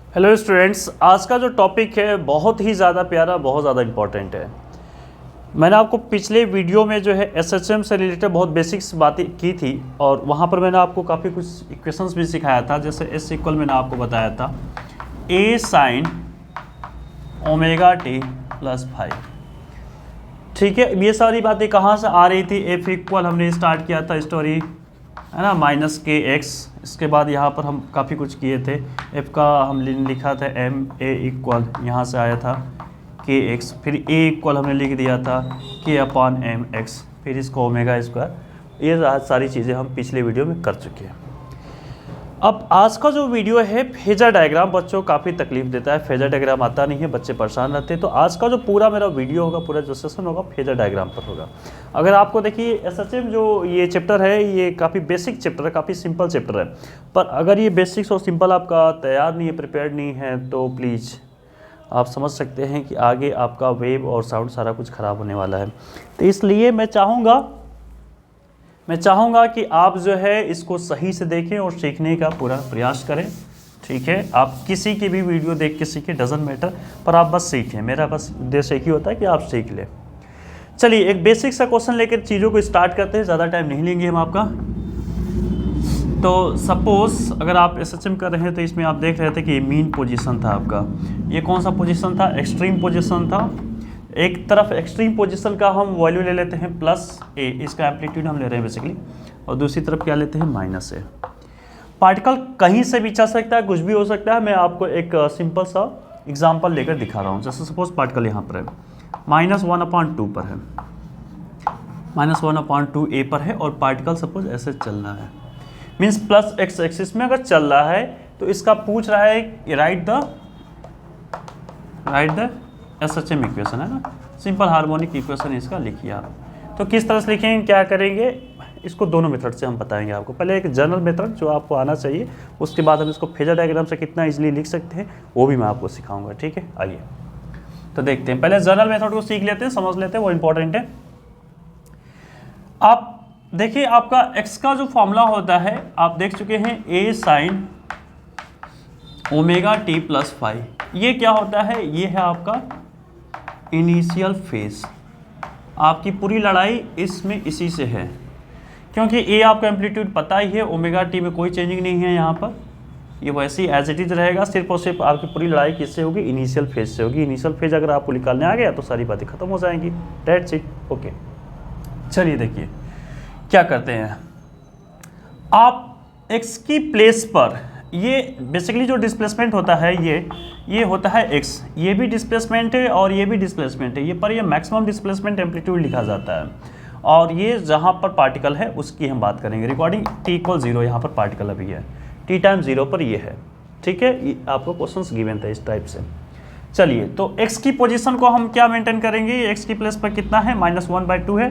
Hello students, आज का जो टॉपिक है बहुत ही ज़्यादा प्यारा, बहुत ज़्यादा इम्पॉर्टेंट है। मैंने आपको पिछले वीडियो में जो है एसएचएम से रिलेटेड बहुत बेसिक्स बातें की थी और वहाँ पर मैंने आपको काफ़ी कुछ इक्वेशंस भी सिखाया था। जैसे एस इक्वल मैंने आपको बताया था A sine omega T plus five. ठीक है, ये सारी बातें कहाँ से आ रही थी? एफ इक्वल हमने स्टार्ट किया था स्टोरी, है ना, माइनस के एक्स। इसके बाद यहाँ पर हम काफ़ी कुछ किए थे। एफ का हमने लिखा था एम ए इक्वल, यहाँ से आया था के एक्स, फिर ए इक्वल हमने लिख दिया था के अपॉन एम एक्स, फिर इसको ओमेगा स्क्वायर। ये सारी चीज़ें हम पिछले वीडियो में कर चुके हैं। अब आज का जो वीडियो है फेजर डायग्राम, बच्चों को काफ़ी तकलीफ देता है, फेजर डायग्राम आता नहीं है, बच्चे परेशान रहते हैं। तो आज का जो पूरा मेरा वीडियो होगा, पूरा जो सेशन होगा फेजर डायग्राम पर होगा। अगर आपको देखिए एसएचएम जो ये चैप्टर है ये काफ़ी बेसिक चैप्टर है, काफ़ी सिंपल चैप्टर है, पर अगर ये बेसिक्स और सिंपल आपका तैयार नहीं है, प्रिपेयर्ड नहीं है, तो प्लीज़ आप समझ सकते हैं कि आगे आपका वेव और साउंड सारा कुछ ख़राब होने वाला है। तो इसलिए मैं चाहूँगा कि आप जो है इसको सही से देखें और सीखने का पूरा प्रयास करें। ठीक है, आप किसी की भी वीडियो देख के सीखें, डजेंट मैटर, पर आप बस सीखें। मेरा बस उद्देश्य एक ही होता है कि आप सीख लें। चलिए एक बेसिक सा क्वेश्चन लेकर चीज़ों को स्टार्ट करते हैं, ज़्यादा टाइम नहीं लेंगे हम आपका। तो सपोज अगर आप एसएचएम कर रहे हैं तो इसमें आप देख रहे थे कि मीन पोजीशन था आपका। ये कौन सा पोजीशन था? एक्सट्रीम पोजीशन था। एक तरफ एक्सट्रीम पोजीशन का हम वैल्यू ले लेते हैं प्लस ए, इसका एम्पलीट्यूड हम ले रहे हैं बेसिकली, और दूसरी तरफ क्या लेते हैं? माइनस ए। पार्टिकल कहीं से भी चल सकता है, कुछ भी हो सकता है। मैं आपको एक सिंपल सा एग्जांपल लेकर दिखा रहा हूँ। जैसे सपोज पार्टिकल यहाँ पर है, -1/2 पर है, -1/2 ए पर है, और पार्टिकल सपोज ऐसे चल रहा है, मीन्स प्लस एक्स एक्सिस में अगर चल रहा है, तो इसका पूछ रहा है राइट द एसएचएम इक्वेशन, है ना, सिंपल हार्मोनिक इक्वेशन इसका लिखिए आप। तो किस तरह से लिखेंगे, क्या करेंगे, इसको दोनों मेथड से हम बताएंगे आपको। पहले एक जनरल मेथड जो आपको आना चाहिए, उसके बाद हम इसको फेजर डायग्राम से कितना इजीली लिख सकते हैं वो भी मैं आपको सिखाऊंगा। ठीक है, आइए तो देखते हैं। पहले जनरल मेथड को सीख लेते हैं, समझ लेते हैं, वो इंपॉर्टेंट है। आप देखिए आपका x का जो फॉर्मूला होता है आप देख चुके हैं, A sine omega T plus five. ये क्या होता है? ये है आपका इनिशियल फेज। आपकी पूरी लड़ाई इसमें इसी से है, क्योंकि ए आपका एम्पलीट्यूड पता ही है, ओमेगा टी में कोई चेंजिंग नहीं है यहाँ पर, ये वैसे ही एज इट इज रहेगा। सिर्फ और सिर्फ आपकी पूरी लड़ाई किससे होगी? इनिशियल फेज से होगी। इनिशियल फेज अगर आपको निकालने आ गया तो सारी बातें खत्म हो जाएंगी। That's it, okay. चलिए देखिए क्या करते हैं, आप x की प्लेस पर, ये बेसिकली जो डिस्प्लेसमेंट होता है ये होता है x, ये भी डिस्प्लेसमेंट है और ये भी डिस्प्लेसमेंट है, ये पर ये मैक्सिमम डिस्प्लेसमेंट एम्पलीट्यूड लिखा जाता है, और ये जहाँ पर पार्टिकल है उसकी हम बात करेंगे। रिकॉर्डिंग t = 0, यहाँ पर पार्टिकल अभी है, t टाइम 0 पर ये है। ठीक है, ये आपको क्वेश्चंस गिवन था इस टाइप से। चलिए तो x की पोजीशन को हम क्या मेंटेन करेंगे? x की प्लेस पर कितना है? -1/2 है,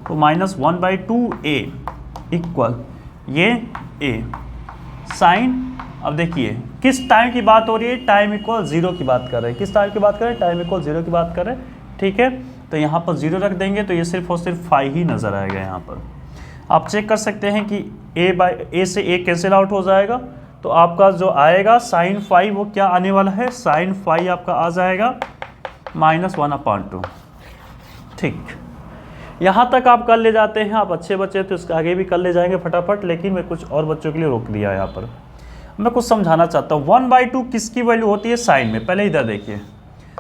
तो -1/2 a इक्वल ये a साइन। अब देखिए किस टाइम की बात हो रही है? टाइम इक्वल 0 की बात कर रहे हैं। किस टाइम की बात कर रहे हैं? टाइम इक्वल 0 की बात कर रहे हैं। ठीक है, तो यहाँ पर 0 रख देंगे तो ये सिर्फ और सिर्फ 5 ही नज़र आएगा। यहाँ पर आप चेक कर सकते हैं कि a से a कैंसिल आउट हो जाएगा, तो आपका जो आएगा साइन 5 वो क्या आने वाला है? साइन 5 आपका आ जाएगा -1/2। ठीक, यहाँ तक आप कर ले जाते हैं। आप अच्छे बच्चे तो इसके आगे भी कर ले जाएंगे फटाफट, लेकिन मैं कुछ और बच्चों के लिए रोक दिया यहाँ पर। मैं कुछ समझाना चाहता हूँ। 1/2 किसकी वैल्यू होती है? साइन में। पहले इधर देखिए,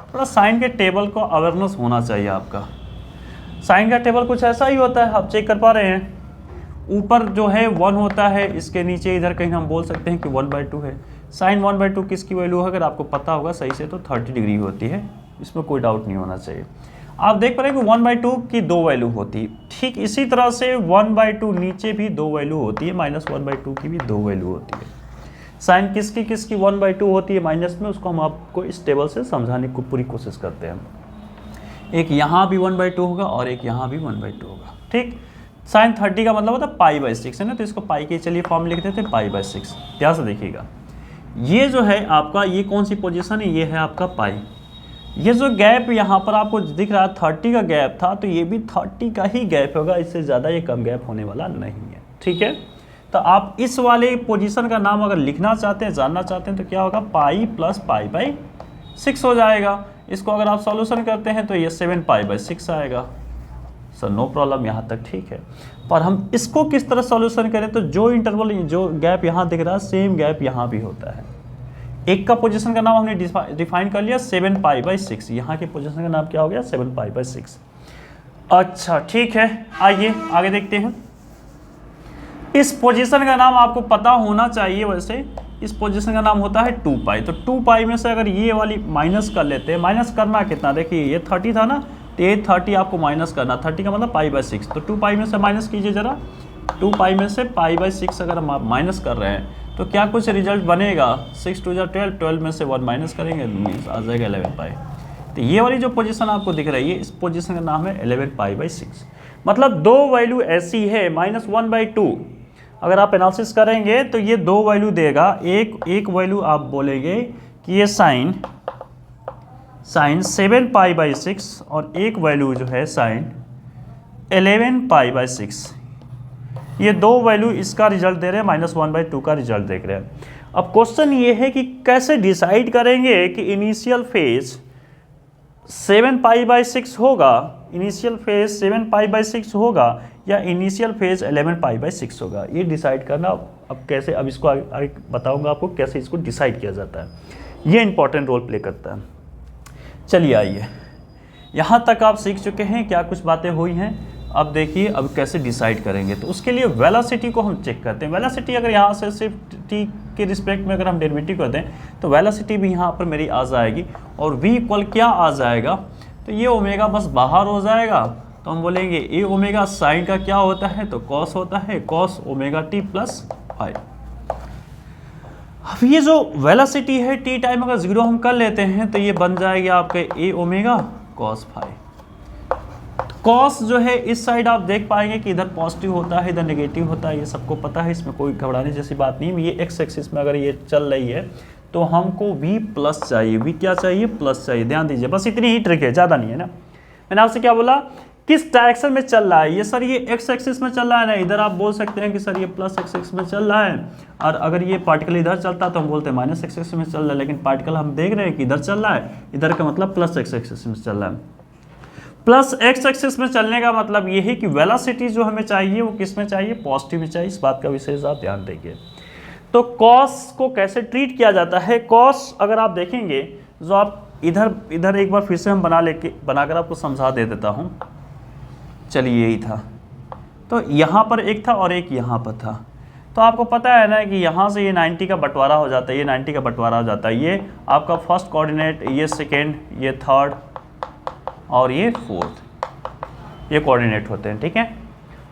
थोड़ा साइन के टेबल को अवेयरनेस होना चाहिए आपका। साइन का टेबल कुछ ऐसा ही होता है, आप चेक कर पा रहे हैं। ऊपर जो है 1 होता है, इसके नीचे इधर कहीं हम बोल सकते हैं कि 1/2 है। साइन 1/2 किसकी वैल्यू है? अगर आपको पता होगा सही से तो 30 डिग्री होती है, इसमें कोई डाउट नहीं होना चाहिए। आप देख पा रहे हैं कि 1/2 की 2 वैल्यू होती है। ठीक इसी तरह से 1/2 नीचे भी 2 वैल्यू होती है, -1/2 की भी 2 वैल्यू होती है। साइन किसकी 1/2 होती है माइनस में, उसको हम आपको इस टेबल से समझाने की पूरी कोशिश करते हैं। एक यहाँ भी 1/2 होगा और एक यहाँ भी 1/2 होगा। ठीक, साइन 30 का मतलब होता है π/6, है ना, तो इसको पाई के चलिए फॉर्म लिख देते हैं π/6। ध्यान से देखिएगा, ये जो है आपका, ये कौन सी पोजीशन है? ये है आपका पाई। ये जो गैप यहाँ पर आपको दिख रहा है 30 का गैप था, तो ये भी 30 का ही गैप होगा, इससे ज़्यादा ये कम गैप होने वाला नहीं है। ठीक है, तो आप इस वाले पोजीशन का नाम अगर लिखना चाहते हैं, जानना चाहते हैं, तो क्या होगा, पाई प्लस पाई बाई 6 हो जाएगा। इसको अगर आप सॉल्यूशन करते हैं तो ये 7 पाई बाई 6 आएगा। सर नो प्रॉब्लम, यहाँ तक ठीक है। पर हम इसको किस तरह सॉल्यूशन करें, तो जो इंटरवल, जो गैप यहाँ दिख रहा है, सेम गैप यहाँ भी होता है। एक का पोजीशन का नाम हमने डिफाइन कर लिया 7 पाई बाई 6, यहाँ के पोजीशन का नाम क्या हो गया, 7 पाई बाई 6। अच्छा ठीक है, आइए आगे देखते हैं। इस पोजीशन का नाम आपको पता होना चाहिए। वैसे इस पोजीशन का नाम होता है 2 पाई। तो 2 पाई में से अगर ये वाली माइनस कर लेते हैं, माइनस करना कितना, देखिए ये 30 था ना, तो ये 30 आपको माइनस करना, 30 का मतलब पाई बाई 6। तो 2 पाई में से माइनस कीजिए जरा, 2 पाई में से पाई बाई 6 अगर हम माइनस कर रहे हैं तो क्या कुछ रिजल्ट बनेगा, 6 2 12, 12 में से 1 माइनस करेंगे, मीन्स आ जाएगा 11 पाई। तो ये वाली जो पोजीशन आपको दिख रही है, इस पोजीशन का नाम है 11 पाई बाई 6। मतलब दो वैल्यू ऐसी है, -1/2 अगर आप एनालिसिस करेंगे तो ये दो वैल्यू देगा। एक वैल्यू आप बोलेंगे कि ये साइन 7 पाई बाई 6 और एक वैल्यू जो है साइन 11 पाई बाई 6। ये दो वैल्यू इसका रिजल्ट दे रहे हैं, -1/2 का रिजल्ट देख रहे हैं। अब क्वेश्चन ये है कि कैसे डिसाइड करेंगे कि इनिशियल फेज 7 पाई बाई 6 होगा, इनिशियल फेज 7 पाई बाई 6 होगा या इनिशियल फेज 11 पाई बाई 6 होगा। ये डिसाइड करना अब कैसे, अब इसको आगे बताऊंगा आपको कैसे इसको डिसाइड किया जाता है। ये इंपॉर्टेंट रोल प्ले करता है। चलिए आइए, यहाँ तक आप सीख चुके हैं, क्या कुछ बातें हुई हैं। अब देखिए अब कैसे डिसाइड करेंगे। तो उसके लिए वेलोसिटी को हम चेक करते हैं। वेलोसिटी अगर यहाँ से सिर्फ टी के रिस्पेक्ट में अगर हम डेरिवेटिव कर दें तो वेलोसिटी भी यहाँ पर मेरी आ जाएगी और v इक्वल क्या आ जाएगा, तो ये ओमेगा बस बाहर हो जाएगा। तो हम बोलेंगे ए ओमेगा साइन का क्या होता है, तो कॉस होता है, cos omega T plus five. अब ये जो वेलोसिटी है टी टाइम अगर 0 हम कर लेते हैं तो ये बन जाएगी आपके ए ओमेगा कॉस फाइव। कॉस जो है इस साइड आप देख पाएंगे कि इधर पॉजिटिव होता है, इधर नेगेटिव होता है, ये सबको पता है, इसमें कोई घबराने जैसी बात नहीं है। ये एक्स एक्सिस में अगर ये चल रही है तो हमको v प्लस चाहिए, v क्या चाहिए, प्लस चाहिए। ध्यान दीजिए, बस इतनी ही ट्रिक है, ज़्यादा नहीं है ना। मैंने आपसे क्या बोला, किस डायरेक्शन में चल रहा है ये, सर ये एक्स एक्सिस में चल रहा है ना। इधर आप बोल सकते हैं कि सर ये प्लस एक्स एक्सिस में चल रहा है, और अगर ये पार्टिकल इधर चलता है तो हम बोलते हैं माइनस एक्स एक्सिस में चल रहा है। लेकिन पार्टिकल हम देख रहे हैं कि इधर चल रहा है, इधर का मतलब प्लस एक्स एक्सिस में चल रहा है। प्लस एक्स एक्सिस में चलने का मतलब ये है कि वेलोसिटी जो हमें चाहिए वो किस में चाहिए, पॉजिटिव में चाहिए। इस बात का विशेष आप ध्यान देंगे। तो कॉस को कैसे ट्रीट किया जाता है, कॉस अगर आप देखेंगे जो आप इधर एक बार फिर से हम बनाकर आपको समझा दे देता हूँ। चलिए यही था, तो यहाँ पर एक था और एक यहाँ पर था। तो आपको पता है ना कि यहाँ से ये 90 का बंटवारा हो जाता है, ये 90 का बंटवारा हो जाता है। ये आपका फर्स्ट कोऑर्डिनेट, ये सेकेंड, ये थर्ड और ये फोर्थ, ये कोऑर्डिनेट होते हैं, ठीक है।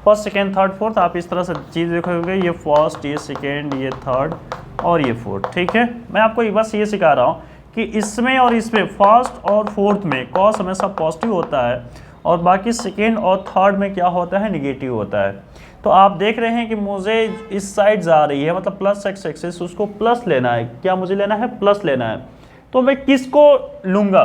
फर्स्ट सेकेंड थर्ड फोर्थ आप इस तरह से चीज़ देखोगे, ये फर्स्ट, ये सेकेंड, ये थर्ड और ये फोर्थ, ठीक है। मैं आपको बस ये सिखा रहा हूँ कि इसमें और इसमें फर्स्ट और फोर्थ में कॉस हमेशा पॉजिटिव होता है और बाकी सेकेंड और थर्ड में क्या होता है, निगेटिव होता है। तो आप देख रहे हैं कि मुझे इस साइड जा रही है, मतलब प्लस एक्स एक्सिस, उसको प्लस लेना है। क्या मुझे लेना है, प्लस लेना है। तो मैं किसको लूँगा,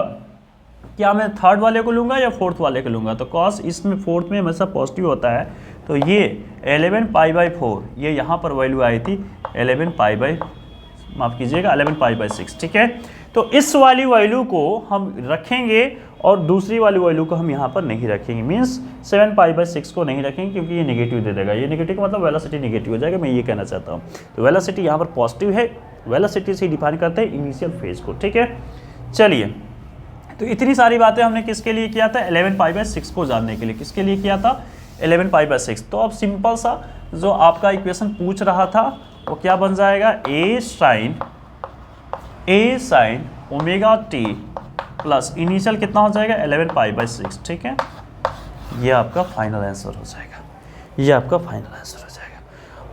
क्या मैं थर्ड वाले को लूँगा या फोर्थ वाले को लूँगा। तो कॉस इसमें फोर्थ में हमेशा पॉजिटिव होता है। तो ये 11 पाई बाई 4, ये यहाँ पर वैल्यू आई थी 11 पाई बाई, माफ़ कीजिएगा 11 पाई बाई 6, ठीक है। तो इस वाली वैल्यू को हम रखेंगे और दूसरी वाली वैल्यू को हम यहाँ पर नहीं रखेंगे, मीन्स 7 पाई बाई 6 को नहीं रखेंगे क्योंकि ये नेगेटिव दे देगा। ये नेगेटिव का मतलब वेलोसिटी नेगेटिव हो जाएगा, मैं ये कहना चाहता हूँ। तो वेलोसिटी यहाँ पर पॉजिटिव है, वेलोसिटी से डिफाइन करते हैं इनिशियल फेज को, ठीक है। चलिए, तो इतनी सारी बातें हमने किसके लिए किया था, 11 पाई बाई 6 को जानने के लिए। किसके लिए किया था, 11 पाई बाई 6। तो अब सिंपल सा जो आपका इक्वेशन पूछ रहा था वो क्या बन जाएगा, A sine omega T plus initial कितना हो जाएगा, 11 पाई बाई 6, ठीक है। ये आपका फाइनल आंसर हो जाएगा, ये आपका फाइनल आंसर हो जाएगा।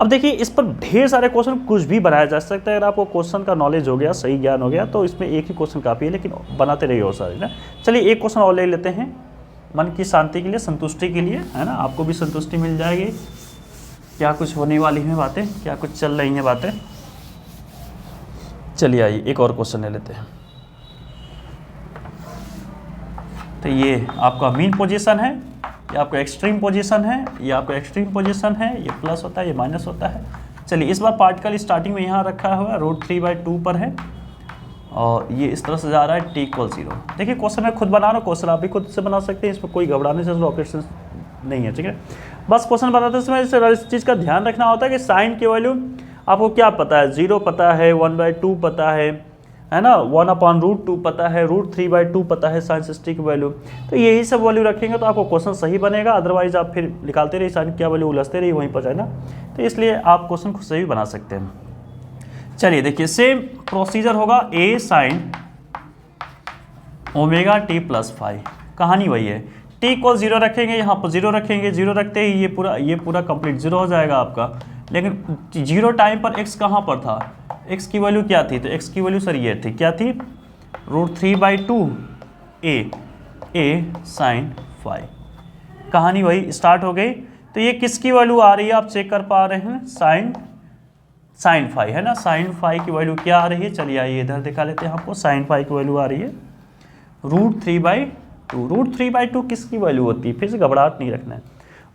अब देखिए, इस पर ढेर सारे क्वेश्चन कुछ भी बनाया जा सकता है। अगर आपको क्वेश्चन का नॉलेज हो गया, सही ज्ञान हो गया, तो इसमें एक ही क्वेश्चन काफ़ी है, लेकिन बनाते रहिए और सारे ना। चलिए एक क्वेश्चन और ले लेते हैं, मन की शांति के लिए, संतुष्टि के लिए, है ना, आपको भी संतुष्टि मिल जाएगी। क्या कुछ होने वाली हैं बातें, क्या कुछ चल रही हैं बातें। चलिए आइए एक और क्वेश्चन ले लेते हैं। तो ये आपका मीन पोजीशन है, ये आपका एक्सट्रीम पोजीशन है, ये आपका एक्सट्रीम पोजीशन है, ये प्लस होता है, ये माइनस होता है, चलिए इस बार पार्टिकल स्टार्टिंग में यहाँ रखा हुआ है, √3/2 पर है और ये इस तरह से जा रहा है, t = 0। देखिए क्वेश्चन मैं खुद बना रहा हूँ, क्वेश्चन आप भी खुद से बना सकते हैं, इसमें कोई घबराने से ऑपरेशन नहीं है, ठीक है। बस क्वेश्चन बनाते समय इस चीज़ का ध्यान रखना होता है कि साइन की वैल्यू आपको क्या पता है, 0 पता है, 1/2 पता है ना, 1/√2 पता है, √3/2 पता है साइन 60 की वैल्यू। तो यही सब वैल्यू रखेंगे तो आपको क्वेश्चन सही बनेगा, अदरवाइज आप फिर निकालते रहिए साइन क्या वैल्यू, उलझते रहिए वहीं पर, है ना। तो इसलिए आप क्वेश्चन खुद से भी बना सकते हैं। चलिए देखिए सेम प्रोसीजर होगा, a sin ωt+5, कहानी वही है, t = 0 रखेंगे, यहाँ पर 0 रखेंगे, 0 रखते ही ये पूरा कंप्लीट 0 हो जाएगा आपका। लेकिन 0 टाइम पर x कहाँ पर था, x की वैल्यू क्या थी, तो x की वैल्यू सर ये थी, क्या थी, √3/2 a sin phi, कहानी वही स्टार्ट हो गई। तो ये किसकी वैल्यू आ रही है आप चेक कर पा रहे हैं, साइन फाई है ना, साइन फाई की वैल्यू क्या आ रही है, चलिए आइए इधर दिखा लेते हैं आपको, साइन फाई की वैल्यू आ रही है √3/2। √3/2 किसकी वैल्यू होती है, फिर से घबराहट नहीं रखना है।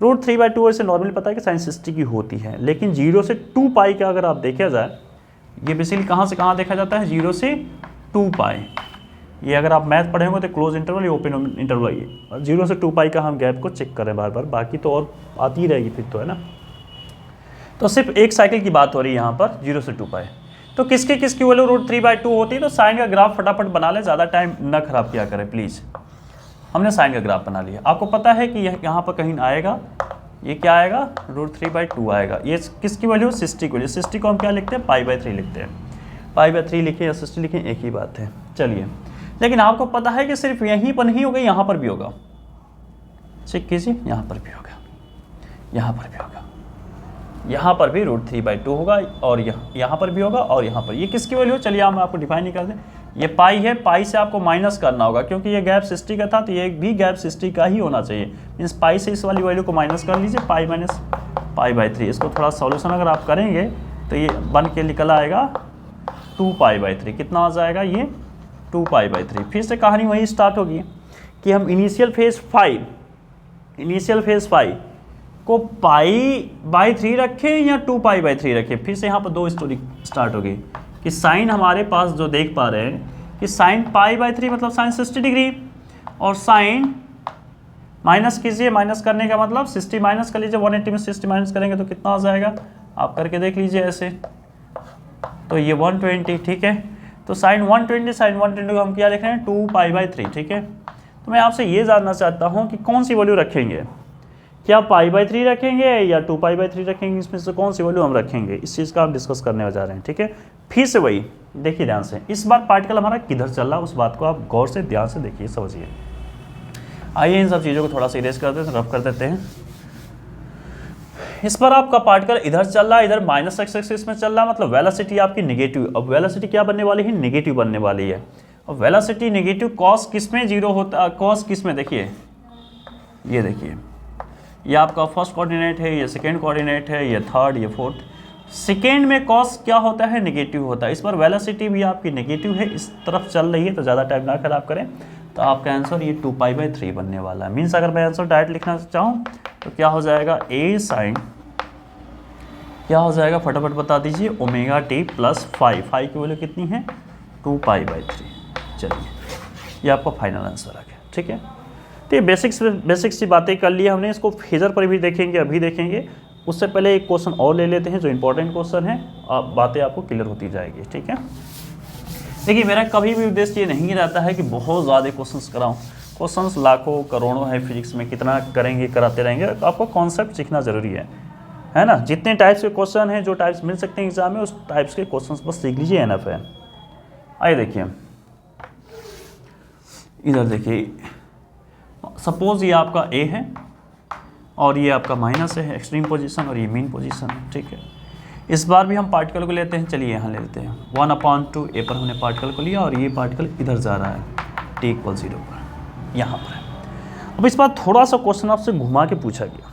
√3/2 वैसे नॉर्मली पता है कि साइन 60 की होती है, लेकिन 0 से 2π का अगर आप देखा जाए, ये बेसिकली कहाँ से कहाँ देखा जाता है, 0 से 2π। ये अगर आप मैथ पढ़े होंगे तो क्लोज इंटरवल या ओपन इंटरवल, ये 0 से 2π का हम गैप को चेक करें बार बार, बाकी तो और आती ही रहेगी फिर तो, है ना। तो सिर्फ एक साइकिल की बात हो रही है यहाँ पर, 0 से 2π। तो किसकी वैल्यू √3/2 होती है, तो साइन का ग्राफ फटाफट बना ले, ज़्यादा टाइम ना खराब किया करें प्लीज़। हमने साइन का ग्राफ बना लिया, आपको पता है कि यहाँ पर कहीं आएगा, ये क्या आएगा, √3/2 आएगा। ये किसकी वैल्यू, 60 की वैल्यू, 60 को हम क्या लिखते हैं, π/3 लिखते हैं, π/3 लिखें या 60 लिखें एक ही बात है। चलिए लेकिन आपको पता है कि सिर्फ यहीं पर नहीं होगा, यहाँ पर भी होगा, चेक कीजिए, यहाँ पर भी होगा, यहाँ पर भी होगा, यहाँ पर भी √3/2 होगा, और यहाँ पर भी होगा, और यहाँ पर। ये किसकी वैल्यू है, चलिए हम आपको डिफाइन नहीं कर दें, ये पाई है, पाई से आपको माइनस करना होगा, क्योंकि ये गैप 60 का था तो ये भी गैप 60 का ही होना चाहिए। मीन्स पाई से इस वाली वैल्यू को माइनस कर लीजिए, पाई माइनस π/3। इसको थोड़ा सॉल्यूशन अगर आप करेंगे तो ये बन के निकल आएगा 2π/3। कितना आ जाएगा ये, 2π/3। फिर से कहानी वही स्टार्ट होगी कि हम इनिशियल फेज 5 को π/3 रखें या 2π/3 रखें। फिर से यहाँ पर दो स्टोरी स्टार्ट होगी कि साइन हमारे पास जो देख पा रहे हैं कि साइन π/3 मतलब साइन 60 डिग्री, और साइन माइनस कीजिए, माइनस करने का मतलब 60 माइनस कर लीजिए, 180 में 60 माइनस करेंगे तो कितना आ जाएगा, आप करके देख लीजिए ऐसे, तो ये 120, ठीक है। तो साइन 120 को हम क्या लिख रहे हैं, 2π/3, ठीक है। तो मैं आपसे ये जानना चाहता हूँ कि कौन सी वैल्यू रखेंगे, क्या π/3 रखेंगे या 2π/3 रखेंगे, इसमें से कौन सी वैल्यू हम रखेंगे, इस चीज़ का हम डिस्कस करने जा रहे हैं, ठीक है। फिर से वही देखिए ध्यान से, इस बार पार्टिकल हमारा किधर चल रहा है उस बात को आप गौर से ध्यान से देखिए, समझिए। आइए इन सब चीज़ों को थोड़ा सा इरेज कर देते हैं, रफ कर देते हैं। इस पर आपका पार्टिकल इधर चल रहा है, इधर माइनस एक्स एक्सिस में चल रहा है, मतलब वेलोसिटी आपकी नेगेटिव। अब वेलोसिटी क्या बनने वाली है, नेगेटिव बनने वाली है। अब वेलोसिटी नेगेटिव, कॉस किस में 0 होता है, कॉस किस में, देखिए ये देखिए, ये आपका फर्स्ट कोऑर्डिनेट है, ये सेकेंड कोऑर्डिनेट है, ये थर्ड, ये फोर्थ। सेकेंड में कॉस क्या होता है, नेगेटिव होता है। इस पर वेलोसिटी भी आपकी नेगेटिव है, इस तरफ चल रही है, तो ज़्यादा टाइम ना खराब करें। तो आपका आंसर ये 2π/3 बनने वाला है। मीन्स अगर मैं आंसर डायरेक्ट लिखना चाहूँ तो क्या हो जाएगा, a साइन क्या हो जाएगा, फटाफट बता दीजिए, ωt+5। 5 की वैल्यू कितनी है, 2π/3। चलिए ये आपका फाइनल आंसर आ गया, ठीक है। तो ये बेसिक्स सी बातें कर ली हमने, इसको फेजर पर भी देखेंगे, अभी देखेंगे। उससे पहले एक क्वेश्चन और ले लेते हैं जो इंपॉर्टेंट क्वेश्चन है, बातें आपको क्लियर होती जाएगी, ठीक है। देखिए मेरा कभी भी उद्देश्य ये नहीं रहता है कि बहुत ज़्यादा क्वेश्चंस कराऊं। क्वेश्चंस लाखों करोड़ों है फिजिक्स में, कितना करेंगे, कराते रहेंगे। आपको कॉन्सेप्ट सीखना ज़रूरी है ना। जितने टाइप्स के क्वेश्चन हैं, जो टाइप्स मिल सकते हैं एग्जाम में, उस टाइप्स के क्वेश्चंस बस सीख लीजिए, एनफ है। आइए देखिए इधर, देखिए सपोज ये आपका ए है और ये आपका माइनस है, एक्सट्रीम पोजीशन, और ये मीन पोजीशन है, ठीक है। इस बार भी हम पार्टिकल को लेते हैं, चलिए यहाँ ले लेते हैं 1/2 ए पर हमने पार्टिकल को लिया, और ये पार्टिकल इधर जा रहा है t = 0 पर, यहाँ पर है। अब इस बार थोड़ा सा क्वेश्चन आपसे घुमा के पूछा गया,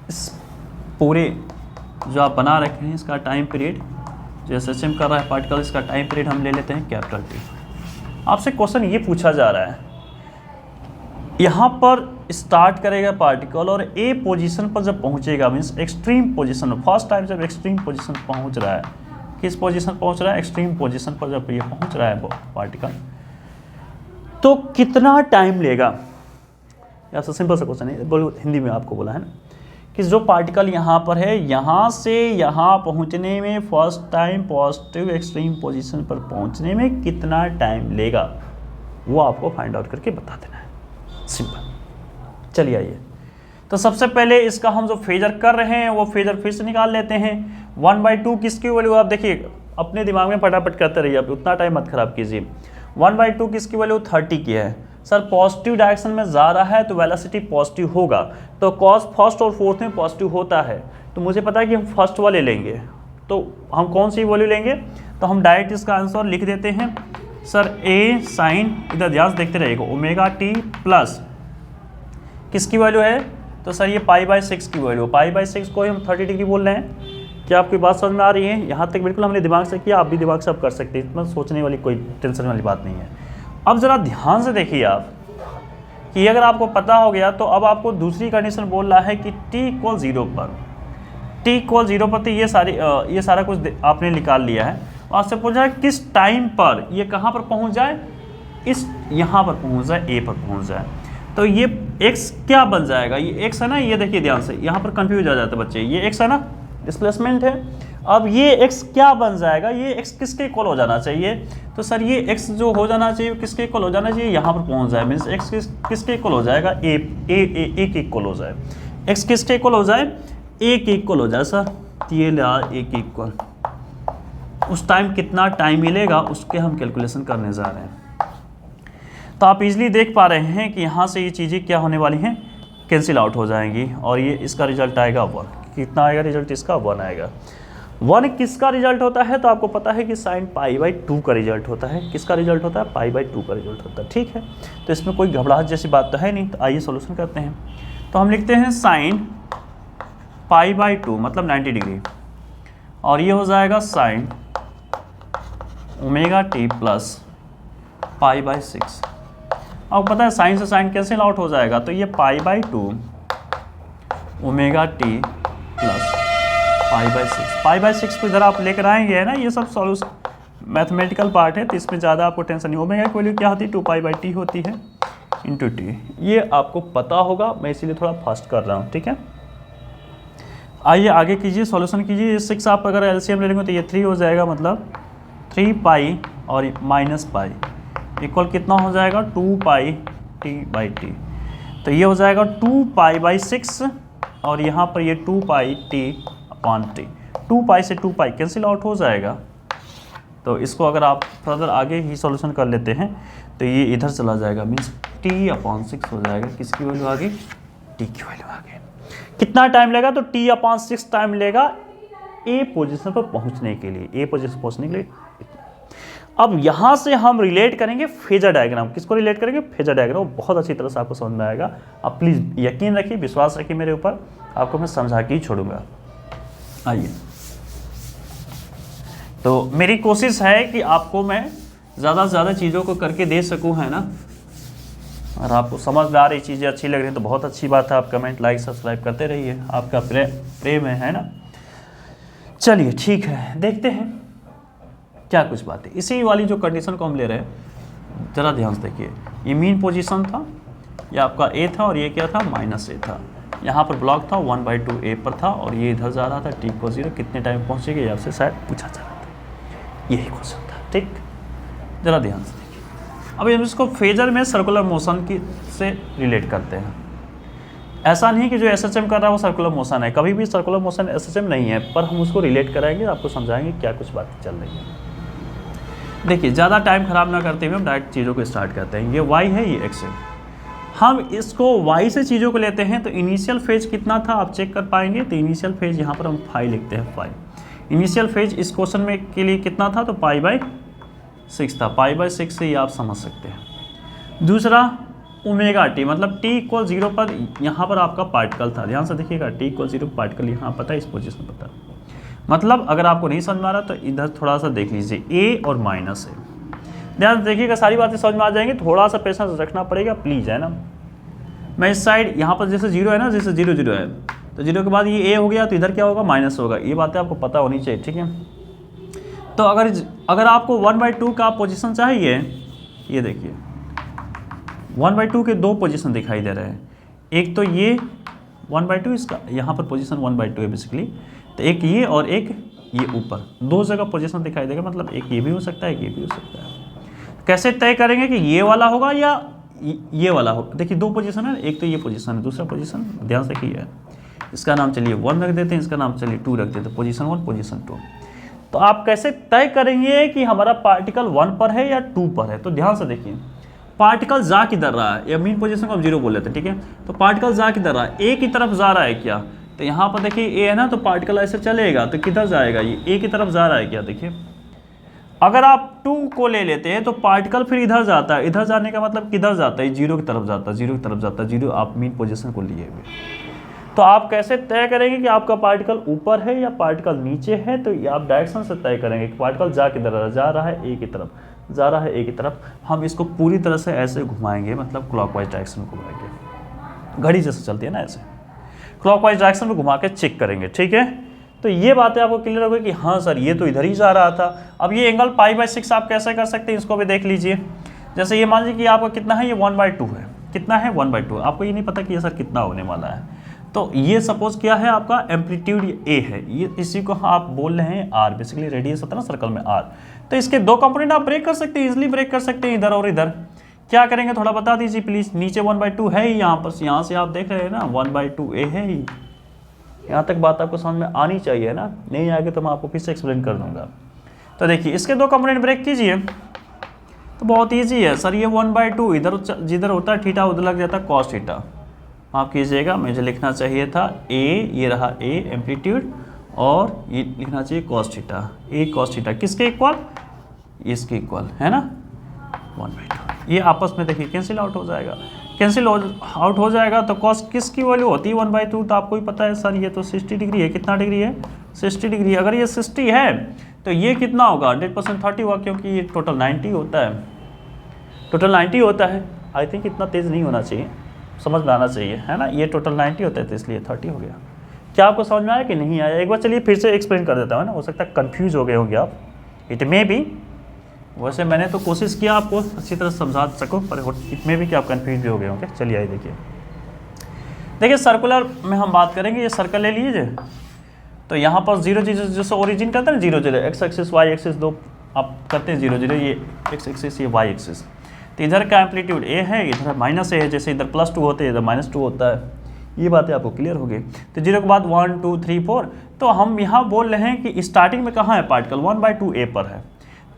इस पूरे जो आप बना रखे हैं इसका टाइम पीरियड, जैसे SHM कर रहा है पार्टिकल, इसका टाइम पीरियड हम ले लेते हैं कैपिटल T। आपसे क्वेश्चन ये पूछा जा रहा है यहाँ पर स्टार्ट करेगा पार्टिकल और ए पोजीशन पर जब पहुँचेगा, means extreme position, first time जब एक्सट्रीम पोजीशन पहुँच रहा है, किस पोजीशन पहुँच रहा है, एक्सट्रीम पोजीशन पर जब ये पहुँच रहा है पार्टिकल, तो कितना टाइम लेगा। या तो सिंपल सा क्वेश्चन है, बोलो हिंदी में आपको बोला है ना कि जो पार्टिकल यहाँ पर है, यहाँ से यहाँ पहुँचने में first time positive extreme position पर पहुँचने में कितना टाइम लेगा, वो आपको फाइंड आउट करके बता देना है। सिंपल। चलिए आइए, तो सबसे पहले इसका हम जो फेजर कर रहे हैं वो फेजर फिर से निकाल लेते हैं। 1/2 किसकी वैल्यू, आप देखिए अपने दिमाग में फटाफट करते रहिए, आप उतना टाइम मत खराब कीजिए। 1/2 किसकी वैल्यू 30 की है। सर पॉजिटिव डायरेक्शन में जा रहा है तो वेलोसिटी पॉजिटिव होगा, तो कॉस फर्स्ट और फोर्थ में पॉजिटिव होता है, तो मुझे पता है कि हम फर्स्ट वाले लेंगे, तो हम कौन सी वैल्यू लेंगे, तो हम डायरेक्ट इसका आंसर लिख देते हैं। सर ए साइन, इधर ध्यान से देखते रहिएगा, ओमेगा टी प्लस किसकी वैल्यू है, तो सर ये π/6 की वैल्यू, π/6 को हम 30 डिग्री बोल रहे हैं। क्या आपकी बात समझ में आ रही है? यहाँ तक बिल्कुल हमने दिमाग से किया, आप भी दिमाग से आप कर सकते हैं, इतना सोचने वाली कोई टेंशन वाली बात नहीं है। अब ज़रा ध्यान से देखिए आप कि अगर आपको पता हो गया तो अब आपको दूसरी कंडीशन बोल रहा है कि t = 0 पर, t = 0 पर, तो ये सारा कुछ आपने निकाल लिया है। और आपसे पूछा है किस टाइम पर ये कहाँ पर पहुँच जाए, इस यहाँ पर पहुँच जाए, a पर पहुँच जाए, तो ये x क्या बन जाएगा, ये x है ना, ये देखिए ध्यान से, यहाँ पर कंफ्यूज आ जाते हैं बच्चे, ये x है ना, डिस्प्लेसमेंट है। अब ये x क्या बन जाएगा, ये x किसके इक्वल हो जाना चाहिए, तो सर ये x जो हो जाना चाहिए किसके इक्वल हो जाना चाहिए, यहाँ पर पहुँच जाए, मीन्स x किसके इक्वल हो जाएगा, a के इक्वल हो जाए, x किसके इक्वल हो जाए, a के इक्वल हो जाए। सर ये a के इक्वल, उस टाइम कितना टाइम मिलेगा उसके हम कैलकुलेशन करने जा रहे हैं। तो आप इजीली देख पा रहे हैं कि यहाँ से ये चीज़ें क्या होने वाली हैं, कैंसिल आउट हो जाएंगी, और ये इसका रिजल्ट आएगा 1। कितना आएगा रिजल्ट इसका, 1 आएगा। 1 किसका रिजल्ट होता है, तो आपको पता है कि sin π/2 का रिजल्ट होता है। किसका रिजल्ट होता है, π/2 का रिजल्ट होता है। ठीक है, तो इसमें कोई घबराहट जैसी बात तो है नहीं। तो आइए सॉल्यूशन करते हैं। तो हम लिखते हैं sin π/2 मतलब 90 डिग्री, और ये हो जाएगा sin ω/t प्लस π/6। अब पता है साइन से साइन कैंसिल आउट हो जाएगा, तो ये π/2 ω/t प्लस π/6 को इधर आप लेकर आएंगे, है ना, ये सब सॉल्यूशन मैथमेटिकल पार्ट है, तो इसमें ज़्यादा आपको टेंशन नहीं। ओमेगा की वैल्यू क्या होती है, 2π/t होती है इंटू टी, ये आपको पता होगा, मैं इसीलिए थोड़ा फास्ट कर रहा हूँ। ठीक है, आइए आगे कीजिए, सॉल्यूशन कीजिए। 6 आप अगर एलसीएम ले लेंगे तो ये 3 हो जाएगा, मतलब 3π और -π इक्वल कितना हो जाएगा, 2πt/t, तो ये हो जाएगा 2π/6, और यहाँ पर ये 2πt/t, 2π से 2π कैंसिल आउट हो जाएगा। तो इसको अगर आप फर्दर आगे ही सॉल्यूशन कर लेते हैं तो ये इधर चला जाएगा, मीन्स t/6 हो जाएगा। किसकी वैल्यू आ गई, t की वैल्यू आ गई। कितना टाइम लेगा, तो t/6 टाइम लेगा ए पोजीशन पर पहुंचने के लिए, ए पोजीशन पहुंचने के लिए। अब यहाँ से हम रिलेट करेंगे फेजर डायग्राम। किसको रिलेट करेंगे, फेजर डायग्राम। बहुत अच्छी तरह से आपको समझ में आएगा। आप प्लीज़ यकीन रखिए, विश्वास रखिए मेरे ऊपर, आपको मैं समझा के ही छोड़ूंगा। आइए, तो मेरी कोशिश है कि आपको मैं ज़्यादा से ज़्यादा चीज़ों को करके दे सकूँ, है ना। और आपको समझ में आ रही चीज़ें अच्छी लग रही हैं तो बहुत अच्छी बात है। आप कमेंट, लाइक, सब्सक्राइब करते रहिए, आपका प्रेम है ना। चलिए ठीक है, देखते हैं क्या कुछ बात है। इसी वाली जो कंडीशन को हम ले रहे हैं, ज़रा ध्यान से देखिए। ये मीन पोजीशन था, ये आपका ए था, और ये क्या था, -a था। यहाँ पर ब्लॉक था 1/2 a पर था, और ये इधर जा रहा था t को 0। कितने टाइम पहुँचेगा ये आपसे शायद पूछा जा रहा था, यही क्वेश्चन था। ठीक, ज़रा ध्यान से देखिए। अब हम इसको फेजर में सर्कुलर मोशन की से रिलेट करते हैं। ऐसा नहीं कि जो SHM कर रहा है वो सर्कुलर मोशन है, कभी भी सर्कुलर मोशन SHM नहीं है, पर हम उसको रिलेट कराएंगे, आपको समझाएंगे क्या कुछ बात चल रही है। देखिए, ज़्यादा टाइम ख़राब ना करते हुए हम डायरेक्ट चीज़ों को स्टार्ट करते हैं। ये y है, ये x है। हम इसको y से चीज़ों को लेते हैं, तो इनिशियल फेज कितना था आप चेक कर पाएंगे। तो इनिशियल फेज यहाँ पर हम 5 लिखते हैं, 5। इनिशियल फेज इस क्वेश्चन में के लिए कितना था, तो π/6 था। π/6 से ये आप समझ सकते हैं। दूसरा ω/t मतलब t = 0 पर यहाँ पर आपका पार्टिकल था। ध्यान से देखिएगा, t = 0 पार्टिकल यहाँ पता है, इस पोजीशन पर था। मतलब अगर आपको नहीं समझ में आ रहा तो इधर थोड़ा सा देख लीजिए, a और -a। ध्यान देखिएगा, सारी बातें समझ में आ जाएंगी। थोड़ा सा पेशेंस रखना पड़ेगा प्लीज़, है ना। मैं इस साइड यहाँ पर जैसे 0 है ना, जैसे 0 0 है, तो 0 के बाद ये a हो गया, तो इधर क्या होगा, माइनस होगा। ये बातें आपको पता होनी चाहिए, ठीक है। तो अगर आपको 1/2 का पोजीशन चाहिए, ये देखिए 1/2 के 2 पोजीशन दिखाई दे रहे हैं। एक तो ये 1/2, इसका यहाँ पर पोजीशन 1/2 है बेसिकली, तो एक ये और एक ये ऊपर, 2 जगह पोजीशन दिखाई देगा, मतलब एक ये भी हो सकता है, एक ये भी हो सकता है। कैसे तय करेंगे कि ये वाला होगा या ये वाला होगा? देखिए 2 पोजीशन है, एक तो ये पोजीशन है, दूसरा पोजीशन ध्यान से देखिए, इसका नाम चलिए 1 रख देते हैं, इसका नाम चलिए 2 रख देते हैं, पोजीशन 1 पोजीशन 2। तो आप कैसे तय करेंगे कि हमारा पार्टिकल 1 पर है या 2 पर है? तो ध्यान से देखिए, पार्टिकल जा किधर रहा है, या मीन पोजीशन को हम 0 बोल लेते हैं, ठीक है। तो पार्टिकल जा किधर रहा है, ए की तरफ जा रहा है क्या? तो यहाँ पर देखिए ए है ना, तो पार्टिकल ऐसे चलेगा, तो किधर जाएगा, ये ए की तरफ जा रहा है क्या? देखिए अगर आप 2 को ले लेते हैं तो पार्टिकल फिर इधर जाता है, इधर जाने का मतलब किधर जाता है, 0 की तरफ जाता है, 0 की तरफ जाता है, 0 आप मीन पोजीशन को लिए हुए। तो आप कैसे तय करेंगे कि आपका पार्टिकल ऊपर है या पार्टिकल नीचे है? तो ये आप डायरेक्शन से तय करेंगे कि पार्टिकल जा किधर जा रहा है, ए की तरफ जा रहा है, ए की तरफ। हम इसको पूरी तरह से ऐसे घुमाएंगे, मतलब क्लॉकवाइज डायरेक्शन में घुमाएंगे, घड़ी जैसे चलती है ना, ऐसे क्लॉकवाइज डायरेक्शन में घुमा के चेक करेंगे, ठीक है। तो ये बातें आपको क्लियर हो गई कि हाँ सर ये तो इधर ही जा रहा था। अब ये एंगल π/6 आप कैसे कर सकते हैं, इसको भी देख लीजिए। जैसे ये मान लीजिए कि आपका कितना है, ये 1/2 है, कितना है 1/2, आपको ये नहीं पता कि ये सर कितना होने वाला है। तो ये सपोज क्या है, आपका एम्पलीट्यूड ए है, ये इसी को आप बोल रहे हैं आर, बेसिकली रेडियस होता है ना सर्कल में आर। तो इसके 2 कंपोनेंट आप ब्रेक कर सकते हैं, इजिली ब्रेक कर सकते हैं, इधर और इधर। क्या करेंगे थोड़ा बता दीजिए प्लीज। नीचे 1/2 है ही, यहाँ पर यहाँ से आप देख रहे हैं ना 1/2 ए है ही। यहाँ तक बात आपको समझ में आनी चाहिए ना, नहीं आगे तो मैं आपको फिर से एक्सप्लेन कर दूंगा। तो देखिए इसके 2 कंपोनेंट ब्रेक कीजिए, तो बहुत ईजी है सर। ये 1/2 इधर जिधर होता है थीटा, उधर लग जाता है कॉस थीटा। आप कीजिएगा, मुझे लिखना चाहिए था ए, ये रहा ए एम्पलीट्यूड, और ये लिखना चाहिए कॉस थीटा, ए कॉस थीटा किसके इक्वल, इसके इक्वल है ना 1/2। ये आपस में देखिए कैंसिल आउट हो जाएगा, कैंसिल आउट हो जाएगा। तो कॉस किसकी वैल्यू होती है 1/2, तो आपको ही पता है सर ये तो 60 डिग्री है। कितना डिग्री है, 60 डिग्री। अगर ये 60 है तो ये कितना होगा, 100% 30 होगा, क्योंकि ये टोटल 90 होता है, टोटल 90 होता है। आई थिंक इतना तेज़ नहीं होना चाहिए, समझ में आना चाहिए, है ना। ये टोटल 90 होता है, तो इसलिए 30 हो गया। क्या आपको समझ में आया कि नहीं आया? एक बार चलिए फिर से एक्सप्लेन कर देता हूँ ना, हो सकता है कन्फ्यूज हो गए होंगे आप, इट मे बी। वैसे मैंने तो कोशिश किया आपको अच्छी तरह समझा सकूं, पर इट मे बी कि आप कन्फ्यूज भी हो गए होंगे। चलिए आइए देखिए सर्कुलर में हम बात करेंगे। ये सर्कल ले लीजिए, तो यहाँ पर 0 जैसे ओरिजिन करते हैं 0 0, एक्स एक्सिस वाई एक्सिस 2 आप करते हैं 0 0, ये एक्स एक्सिस ये वाई एक्सिस। तो इधर का एम्पलीट्यूड ए है, इधर माइनस ए है, जैसे इधर +2 होते हैं इधर -2 होता है। ये बातें आपको क्लियर हो गई। तो 0 के बाद 1 2 3 4, तो हम यहाँ बोल रहे हैं कि स्टार्टिंग में कहाँ है पार्टिकल, 1/2 ए पर है।